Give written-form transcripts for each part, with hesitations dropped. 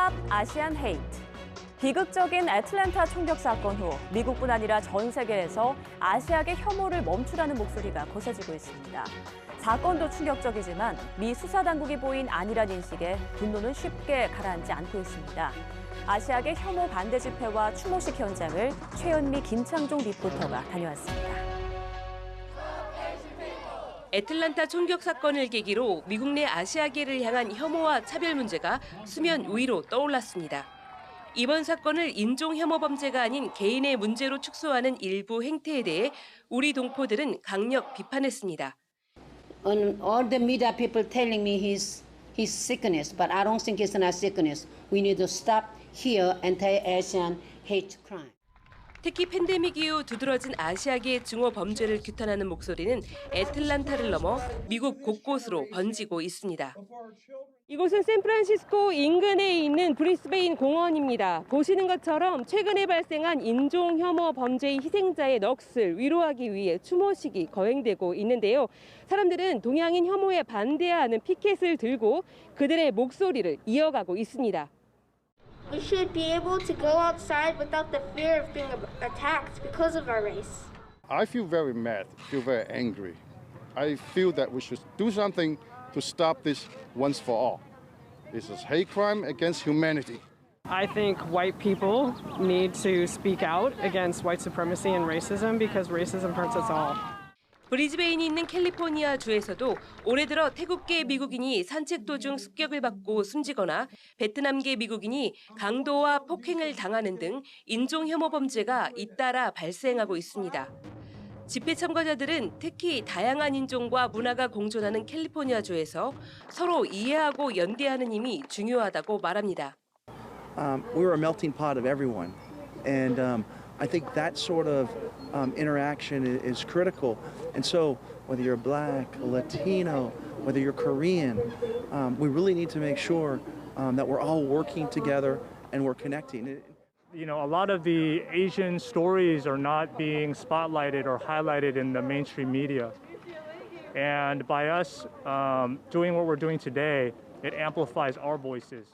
Stop ASEAN Hate. 비극적인 애틀랜타 총격 사건 후 미국뿐 아니라 전 세계에서 아시아계 혐오를 멈추라는 목소리가 거세지고 있습니다. 사건도 충격적이지만 미 수사당국이 보인 안일한 인식에 분노는 쉽게 가라앉지 않고 있습니다. 아시아계 혐오 반대 집회와 추모식 현장을 최연미, 김창종 리포터가 다녀왔습니다. 애틀랜타 총격 사건을 계기로 미국 내 아시아계를 향한 혐오와 차별 문제가 수면 위로 떠올랐습니다. 이번 사건을 인종 혐오 범죄가 아닌 개인의 문제로 축소하는 일부 행태에 대해 우리 동포들은 강력 비판했습니다. On all the media people telling me he's sickness, but I don't think it's not sickness. We need to stop here anti-Asian hate crime. 특히 팬데믹 이후 두드러진 아시아계의 증오 범죄를 규탄하는 목소리는 애틀랜타를 넘어 미국 곳곳으로 번지고 있습니다. 이곳은 샌프란시스코 인근에 있는 브리스베인 공원입니다. 보시는 것처럼 최근에 발생한 인종 혐오 범죄의 희생자의 넋을 위로하기 위해 추모식이 거행되고 있는데요. 사람들은 동양인 혐오에 반대하는 피켓을 들고 그들의 목소리를 이어가고 있습니다. We should be able to go outside without the fear of being attacked because of our race. I feel very mad, feel very angry. I feel that we should do something to stop this once for all. This is hate crime against humanity. I think white people need to speak out against white supremacy and racism because racism hurts us all. 브리즈베인이 있는 캘리포니아 주에서도 올해 들어 태국계 미국인이 산책 도중 습격을 받고 숨지거나 베트남계 미국인이 강도와 폭행을 당하는 등 인종 혐오 범죄가 잇따라 발생하고 있습니다. 집회 참가자들은 특히 다양한 인종과 문화가 공존하는 캘리포니아주에서 서로 이해하고 연대하는 힘이 중요하다고 말합니다. We're a melting pot of everyone, and I think that sort of interaction is critical. And so, whether you're Black, Latino, whether you're Korean, we really need to make sure that we're all working together and we're connecting. You know, a lot of the Asian stories are not being spotlighted or highlighted in the mainstream media. And by us doing what we're doing today, it amplifies our voices.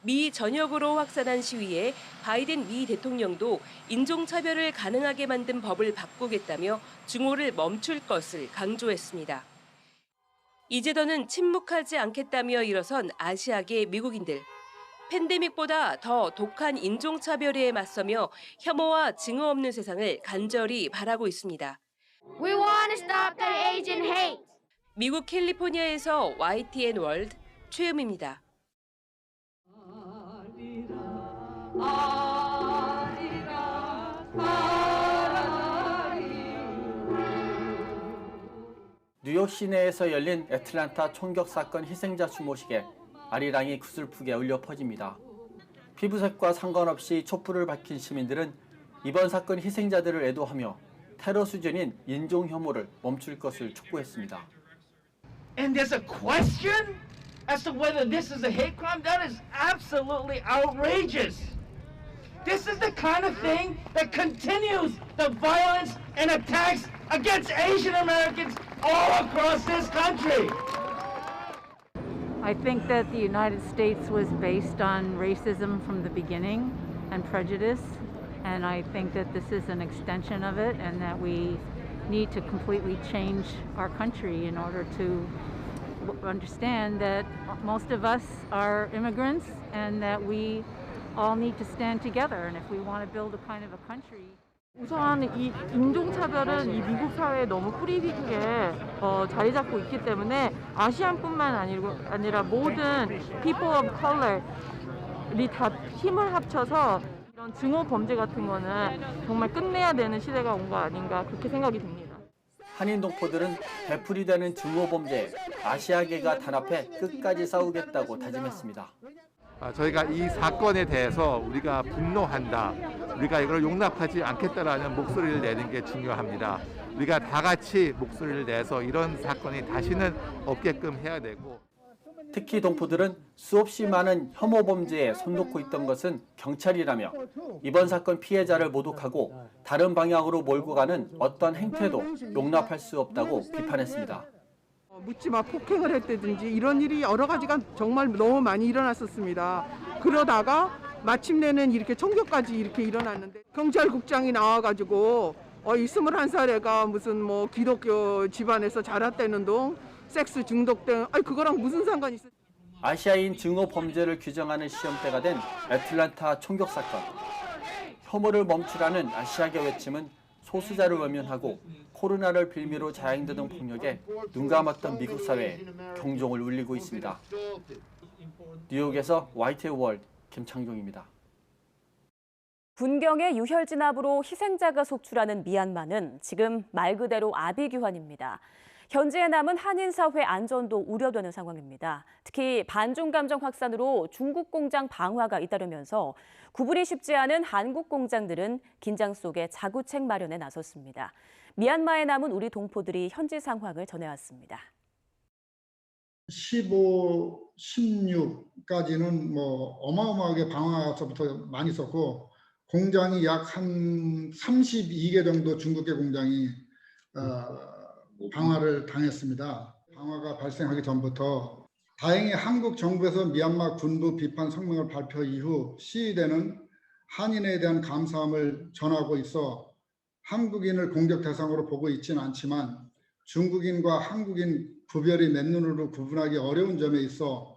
미 전역으로 확산한 시위에 바이든 미 대통령도 인종차별을 가능하게 만든 법을 바꾸겠다며 증오를 멈출 것을 강조했습니다. 이제 더는 침묵하지 않겠다며 일어선 아시아계 미국인들. 팬데믹보다 더 독한 인종차별에 맞서며 혐오와 증오 없는 세상을 간절히 바라고 있습니다. We want to stop the Asian hate. 미국 캘리포니아에서 YTN 월드 최음입니다. 뉴욕 시내에서 열린 애틀랜타 총격 사건 희생자 추모식에 아리랑이 구슬프게 울려 퍼집니다. 피부색과 상관없이 촛불을 밝힌 시민들은 이번 사건 희생자들을 애도하며 테러 수준인 인종 혐오를 멈출 것을 촉구했습니다. And there's a question as to whether this is a hate crime? That is absolutely outrageous. This is the kind of thing that continues the violence and attacks against Asian Americans all across this country. I think that the United States was based on racism from the beginning and prejudice, and I think that this is an extension of it and that we need to completely change our country in order to understand that most of us are immigrants and that we all need to stand together, and if we want to build a kind of a country. 우선 이 인종차별은 이 미국 사회에 너무 뿌리 깊게 자리 잡고 있기 때문에 아시안뿐만 아니라 모든 people of color이 다 힘을 합쳐서 이런 증오 범죄 같은 거는 정말 끝내야 되는 시대가 온 거 아닌가 그렇게 생각이 듭니다. 한인 동포들은 되풀이되는 증오 범죄에 아시아계가 단합해 끝까지 싸우겠다고 다짐했습니다. 저희가 이 사건에 대해서 우리가 분노한다, 우리가 이걸 용납하지 않겠다라는 목소리를 내는 게 중요합니다. 우리가 다 같이 목소리를 내서 이런 사건이 다시는 없게끔 해야 되고. 특히 동포들은 수없이 많은 혐오 범죄에 손 놓고 있던 것은 경찰이라며 이번 사건 피해자를 모독하고 다른 방향으로 몰고 가는 어떤 행태도 용납할 수 없다고 비판했습니다. 묻지마 폭행을 했다든지 이런 일이 여러 가지가 정말 너무 많이 일어났었습니다. 그러다가 마침내는 이렇게 총격까지 이렇게 일어났는데 경찰국장이 나와가지고 이 21살 애가 무슨 뭐 기독교 집안에서 자랐다는 동 섹스 중독된 그거랑 무슨 상관이 있어? 아시아인 증오 범죄를 규정하는 시험대가 된 애틀랜타 총격 사건. 혐오를 멈추라는 아시아계 외침은 소수자를 외면하고 코로나를 빌미로 자행되던 폭력에 눈 감았던 미국 사회에 경종을 울리고 있습니다. 뉴욕에서 YTN 월드 김창종입니다. 군경의 유혈 진압으로 희생자가 속출하는 미얀마는 지금 말 그대로 아비규환입니다. 현지에 남은 한인 사회 안전도 우려되는 상황입니다. 특히 반중 감정 확산으로 중국 공장 방화가 잇따르면서 구분이 쉽지 않은 한국 공장들은 긴장 속에 자구책 마련에 나섰습니다. 미얀마에 남은 우리 동포들이 현지 상황을 전해왔습니다. 15, 16까지는 뭐 어마어마하게 방화서부터 많이 썼고 공장이 약 한 32개 정도 중국계 공장이 방화를 당했습니다. 방화가 발생하기 전부터 다행히 한국 정부에서 미얀마 군부 비판 성명을 발표 이후 시위대는 한인에 대한 감사함을 전하고 있어 한국인을 공격 대상으로 보고 있지는 않지만 중국인과 한국인 구별이 맨눈으로 구분하기 어려운 점에 있어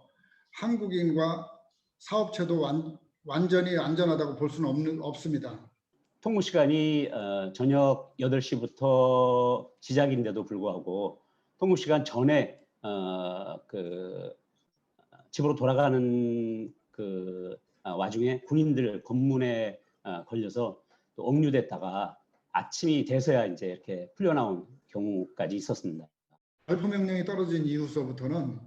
한국인과 사업체도 완전히 안전하다고 볼 수는 없습니다. 통무 시간이 저녁 8시부터 시작인데도 불구하고 통무 시간 전에 집으로 돌아가는 와중에 군인들 검문에 걸려서 또 억류됐다가 아침이 돼서야 이제 이렇게 풀려나온 경우까지 있었습니다. 발포 명령이 떨어진 이후서부터는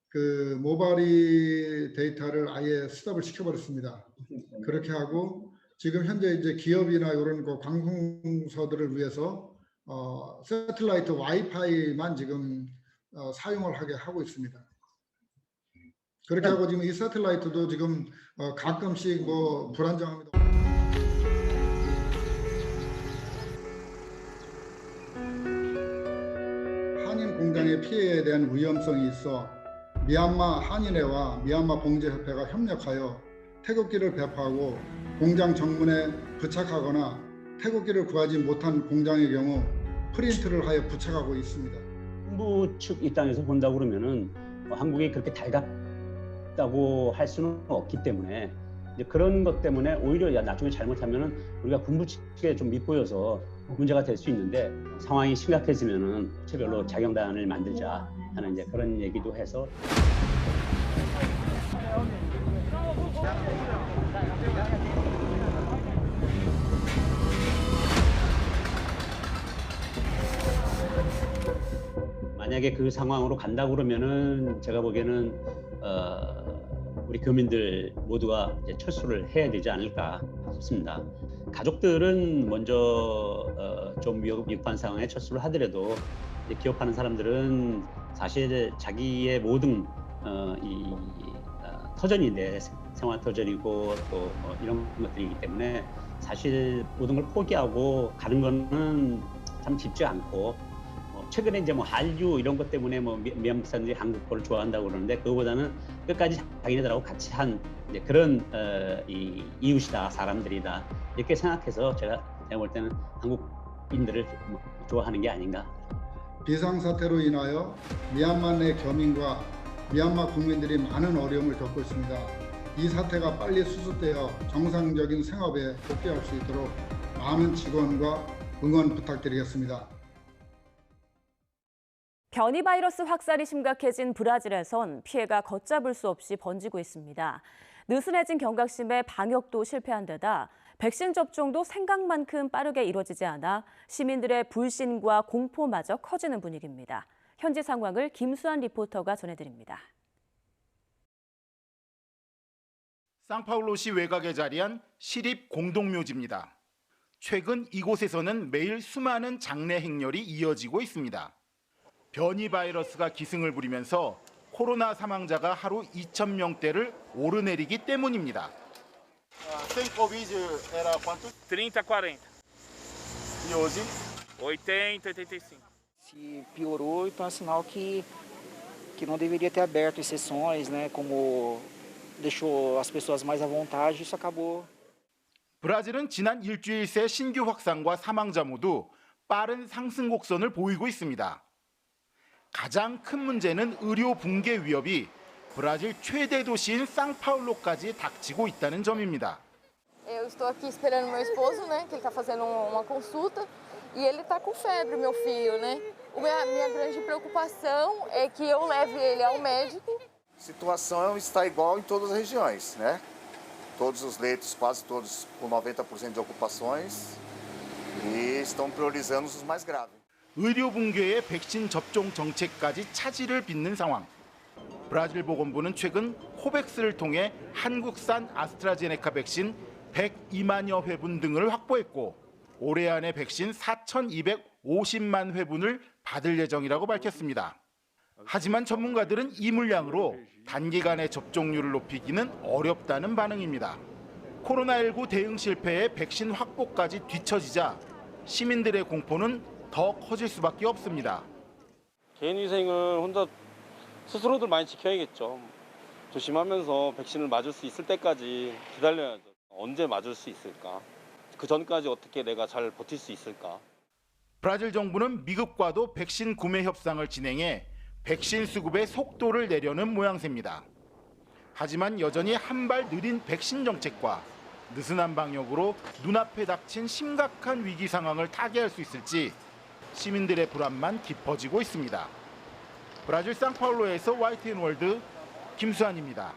그 모바일 데이터를 아예 스톱을 시켜버렸습니다. 그렇게 하고 지금 현재 이제 기업이나 이런 거 관공서들을 위해서 새틀라이트 와이파이만 지금 사용을 하게 하고 있습니다. 그렇게 하고 지금 이 새틀라이트도 지금 가끔씩 뭐 불안정합니다. 한인 공장의 피해에 대한 위험성이 있어 미얀마 한인회와 미얀마 봉제협회가 협력하여 태극기를 배포하고 공장 정문에 부착하거나 태극기를 구하지 못한 공장의 경우 프린트를 하여 부착하고 있습니다. 정부 측 입장에서 본다고 그러면은 한국이 그렇게 달갑다고 할 수는 없기 때문에 이제 그런 것 때문에 오히려 나중에 잘못하면은 우리가 군부 측에 좀 밑보여서 문제가 될 수 있는데 상황이 심각해지면은 체별로 자경단을 만들자 하는 이제 그런 얘기도 해서. 만약에 그 상황으로 간다고 그러면은 제가 보기에는 우리 교민들 모두가 이제 철수를 해야 되지 않을까 싶습니다. 가족들은 먼저 좀 위급한 상황에 철수를 하더라도 이제 기업하는 사람들은 사실 자기의 모든 터전인데 생활 터전이고 또 이런 것들이기 때문에 사실 모든 걸 포기하고 가는 거는 참 쉽지 않고 최근에 이제 뭐 한류 이런 것 때문에 뭐 미얀마 사람들이 한국 거를 좋아한다고 그러는데 그거보다는 끝까지 자기네들하고 같이 한 이제 그런 이웃이다 사람들이다 이렇게 생각해서 제가 볼 때는 한국인들을 좋아하는 게 아닌가. 비상사태로 인하여 미얀마 내 교민과 미얀마 국민들이 많은 어려움을 겪고 있습니다. 이 사태가 빨리 수습되어 정상적인 생업에 복귀할 수 있도록 많은 지원과 응원 부탁드리겠습니다. 변이 바이러스 확산이 심각해진 브라질에선 피해가 걷잡을 수 없이 번지고 있습니다. 느슨해진 경각심에 방역도 실패한 데다 백신 접종도 생각만큼 빠르게 이루어지지 않아 시민들의 불신과 공포마저 커지는 분위기입니다. 현지 상황을 김수환 리포터가 전해드립니다. 상파울루시 외곽에 자리한 시립 공동묘지입니다. 최근 이곳에서는 매일 수많은 장례 행렬이 이어지고 있습니다. 변이 바이러스가 기승을 부리면서 코로나 사망자가 하루 2,000명대를 오르내리기 때문입니다. Sem Covid era quanto? 30, 40. E hoje? 80, 85. Se piorou, então é sinal que não deveria ter aberto exceções, né, como deixou as pessoas mais à vontade, isso acabou. 브라질은 지난 일주일 새 신규 확산과 사망자 모두 빠른 상승 곡선을 보이고 있습니다. 가장 큰 문제는 의료 붕괴 위협이 브라질 최대 도시인 상파울로까지 닥치고 있다는 점입니다. Eu estou aqui esperando meu esposo, né, que ele está fazendo uma consulta, e ele está com febre, meu filho, né? Minha grande preocupação é que eu leve ele ao médico. A situação está igual em todas as regiões, né? Todos os leitos, quase todos, com 90% de ocupações, e estão priorizando os mais graves. 의료 붕괴에 백신 접종 정책까지 차질을 빚는 상황. 브라질 보건부는 최근 코백스를 통해 한국산 아스트라제네카 백신 102만여 회분 등을 확보했고 올해 안에 백신 4,250만 회분을 받을 예정이라고 밝혔습니다. 하지만 전문가들은 이 물량으로 단기간에 접종률을 높이기는 어렵다는 반응입니다. 코로나19 대응 실패에 백신 확보까지 뒤처지자 시민들의 공포는 더 커질 수밖에 없습니다. 개인 위생은 혼자 스스로들 많이 지켜야겠죠. 조심하면서 백신을 맞을 수 있을 때까지 기다려야죠. 언제 맞을 수 있을까? 그 전까지 어떻게 내가 잘 버틸 수 있을까? 브라질 정부는 미국과도 백신 구매 협상을 진행해 백신 수급의 속도를 내려는 모양새입니다. 하지만 여전히 한 발 느린 백신 정책과 느슨한 방역으로 눈앞에 닥친 심각한 위기 상황을 타개할 수 있을지 시민들의 불안만 깊어지고 있습니다. 브라질 상파울로에서 YTN월드 김수환입니다.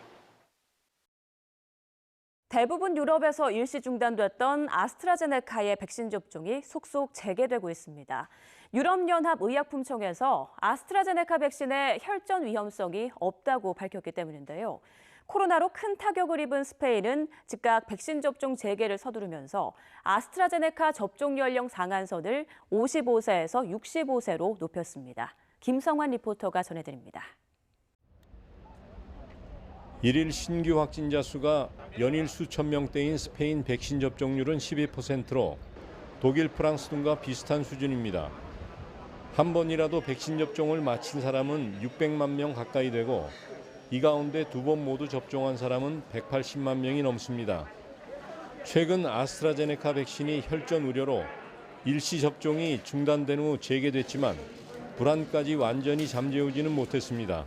대부분 유럽에서 일시 중단됐던 아스트라제네카의 백신 접종이 속속 재개되고 있습니다. 유럽연합 의약품청에서 아스트라제네카 백신의 혈전 위험성이 없다고 밝혔기 때문인데요. 코로나로 큰 타격을 입은 스페인은 즉각 백신 접종 재개를 서두르면서 아스트라제네카 접종 연령 상한선을 55세에서 65세로 높였습니다. 김성환 리포터가 전해드립니다. 1일 신규 확진자 수가 연일 수천 명대인 스페인 백신 접종률은 12%로 독일, 프랑스 등과 비슷한 수준입니다. 한 번이라도 백신 접종을 마친 사람은 600만 명 가까이 되고 이 가운데 2번 모두 접종한 사람은 180만 명이 넘습니다. 최근 아스트라제네카 백신이 혈전 우려로 일시 접종이 중단된 후 재개됐지만 불안까지 완전히 잠재우지는 못했습니다.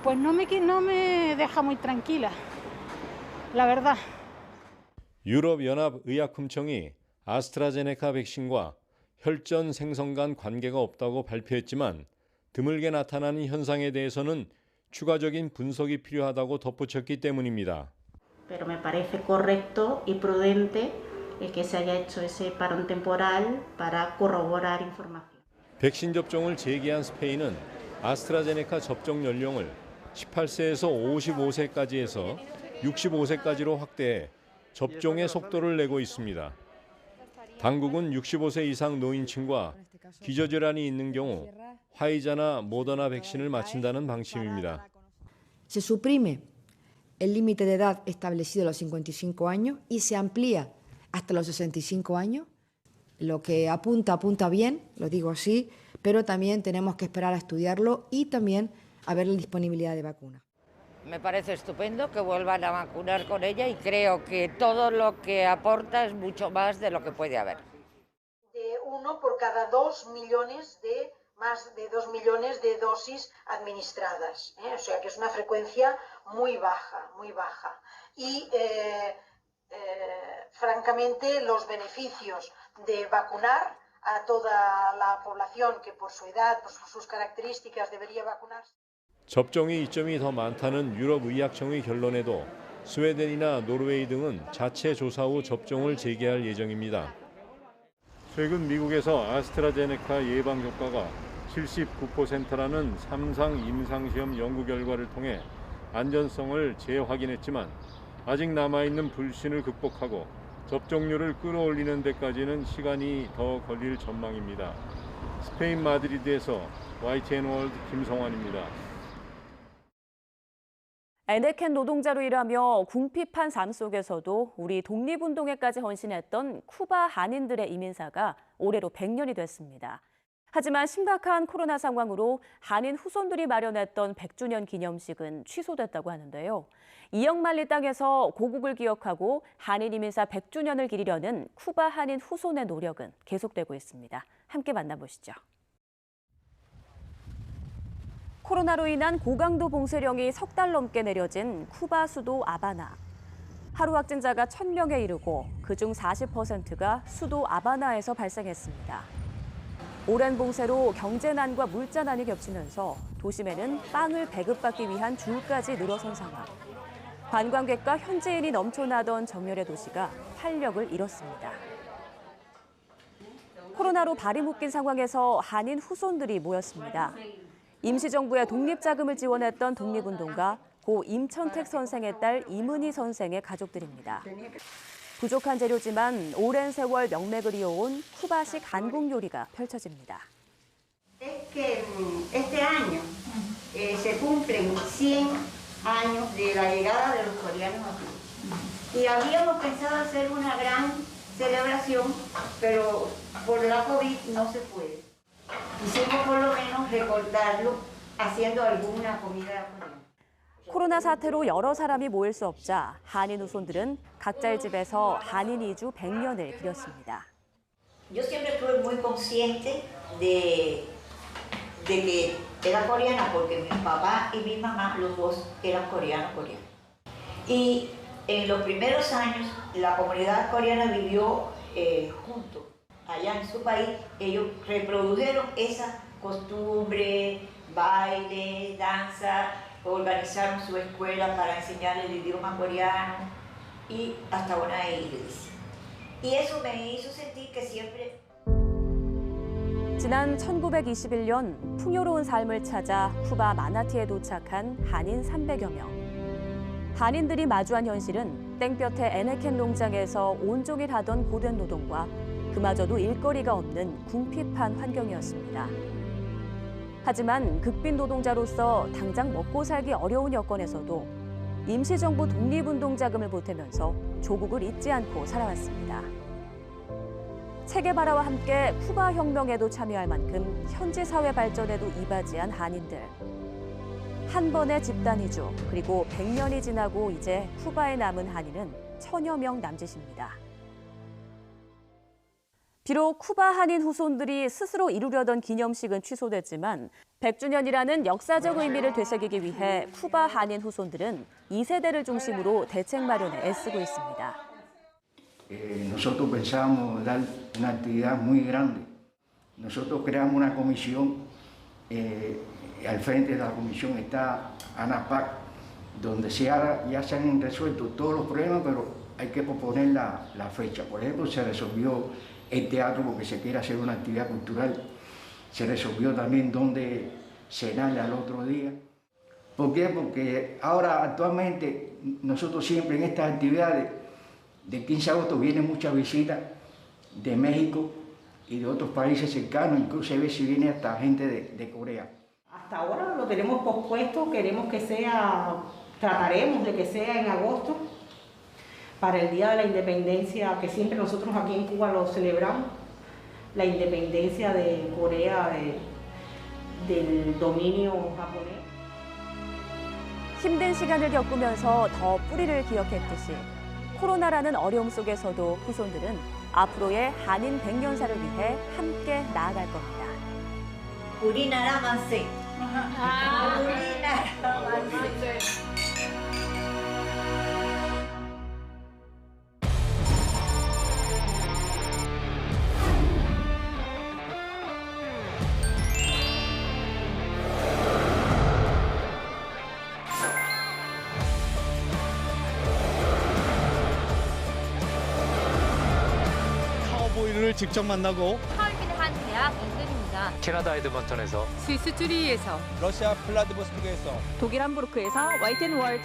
Pues no me deja muy tranquila, la verdad. 유럽연합의약품청이 아스트라제네카 백신과 혈전 생성 간 관계가 없다고 발표했지만 드물게 나타나는 현상에 대해서는 추가적인 분석이 필요하다고 덧붙였기 때문입니다. Pero me parece correcto y prudente que se haya hecho ese parón temporal para corroborar información. 백신 접종을 재개한 스페인은 아스트라제네카 접종 연령을 18세에서 55세까지 해서 65세까지로 확대해 접종의 속도를 내고 있습니다. 당국은 65세 이상 노인층과 기저질환이 있는 경우 화이자나 모더나 백신을 맞힌다는 방침입니다. Se suprime el límite de edad establecido a los 55 años y se amplía hasta los 65 años. Lo que apunta bien, lo digo así, pero también tenemos que esperar a estudiarlo y también a ver la disponibilidad de vacuna. Me parece estupendo que vuelvan a vacunar con ella y creo que todo lo que aporta es mucho más de lo que puede haber. De 1 por cada 2 millones más de 2 millones de dosis administradas, o sea que es una frecuencia muy baja, muy baja. Y francamente los beneficios de vacunar a toda la población que por su edad, por sus características debería vacunarse. 접종의 이점이 더 많다는 유럽의학청의 결론에도 스웨덴이나 노르웨이 등은 자체 조사 후 접종을 재개할 예정입니다. 최근 미국에서 아스트라제네카 예방 효과가 79%라는 3상 임상시험 연구 결과를 통해 안전성을 재확인했지만 아직 남아있는 불신을 극복하고 접종률을 끌어올리는 데까지는 시간이 더 걸릴 전망입니다. 스페인 마드리드에서 YTN월드 김성환입니다. 에네켄 노동자로 일하며 궁핍한 삶 속에서도 우리 독립운동에까지 헌신했던 쿠바 한인들의 이민사가 올해로 100년이 됐습니다. 하지만 심각한 코로나 상황으로 한인 후손들이 마련했던 100주년 기념식은 취소됐다고 하는데요. 이역만리 땅에서 고국을 기억하고 한인 이민사 100주년을 기리려는 쿠바 한인 후손의 노력은 계속되고 있습니다. 함께 만나보시죠. 코로나로 인한 고강도 봉쇄령이 석 달 넘게 내려진 쿠바 수도 아바나. 하루 확진자가 1,000명에 이르고 그중 40%가 수도 아바나에서 발생했습니다. 오랜 봉쇄로 경제난과 물자난이 겹치면서 도심에는 빵을 배급받기 위한 줄까지 늘어선 상황. 관광객과 현지인이 넘쳐나던 정열의 도시가 활력을 잃었습니다. 코로나로 발이 묶인 상황에서 한인 후손들이 모였습니다. 임시정부의 독립자금을 지원했던 독립운동가 고 임천택 선생의 딸 이문희 선생의 가족들입니다. 부족한 재료지만 오랜 세월 명맥을 이어온 쿠바식 한국 요리가 펼쳐집니다. Este año se cumplen 100 años de la llegada de los coreanos aquí. Y habíamos pensado hacer una gran celebración, pero por la COVID no se puede. Quisimos por lo menos recordarlo haciendo alguna comida coreana. 코로나 사태로 여러 사람이 모일 수 없자 한인 후손들은 각자의 집에서 한인 이주 100년을 기렸습니다. Yo siempre estuve muy consciente de que era coreana porque mi papá y mi mamá los dos eran coreanos. Y en los primeros años la comunidad coreana vivió juntos. Allá en su país ellos reprodujeron esa costumbre, baile, danza, organizaron su escuela para enseñar el idioma coreano y hasta una iglesia. Y eso me hizo sentir que siempre. 지난 1921년 풍요로운 삶을 찾아 쿠바 마나티에 도착한 한인 300여 명. 한인들이 마주한 현실은 땡볕의 에네켄 농장에서 온종일 하던 고된 노동과 그마저도 일거리가 없는 궁핍한 환경이었습니다. 하지만 극빈 노동자로서 당장 먹고 살기 어려운 여건에서도 임시정부 독립운동자금을 보태면서 조국을 잊지 않고 살아왔습니다. 체게바라와 함께 쿠바 혁명에도 참여할 만큼 현지 사회 발전에도 이바지한 한인들. 한 번의 집단 이주, 그리고 100년이 지나고 이제 쿠바에 남은 한인은 1000여 명 남짓입니다. 비록 쿠바 한인 후손들이 스스로 이루려던 기념식은 취소됐지만 100주년이라는 역사적 의미를 되새기기 위해 쿠바 한인 후손들은 2세대를 중심으로 대책 마련에 애쓰고 있습니다. Nosotros pensamos dar una actividad muy grande. Nosotros creamos una comisión, al frente de la comisión está ANAPAC, donde ya se han resuelto todos los problemas, pero hay que proponer la fecha. Por ejemplo, se resolvió el teatro porque se quiere hacer una actividad cultural. Se resolvió también dónde cenar al otro día. ¿Por qué? Porque ahora actualmente nosotros siempre en estas actividades del 15 de agosto vienen muchas visitas de México y de otros países cercanos, incluso a veces viene hasta gente de Corea. Hasta ahora lo tenemos pospuesto, queremos que sea, trataremos de que sea en agosto, para el Día de la Independencia, que siempre nosotros aquí en Cuba lo celebramos, la independencia de Corea del dominio japonés. 힘든 시간을 겪으면서 더 뿌리를 기억했듯이 코로나라는 어려움 속에서도 후손들은 앞으로의 한인 100년사를 위해 함께 나아갈 겁니다. 우리나라 만세! 우리나라 만세! 카우보이를 직접 만나고 하얼빈의 한 대학 인턴입니다. 캐나다 에드먼턴에서 스위스 쭈리히에서 러시아 플라디보스토크에서 독일 함부르크에서 화이텐월드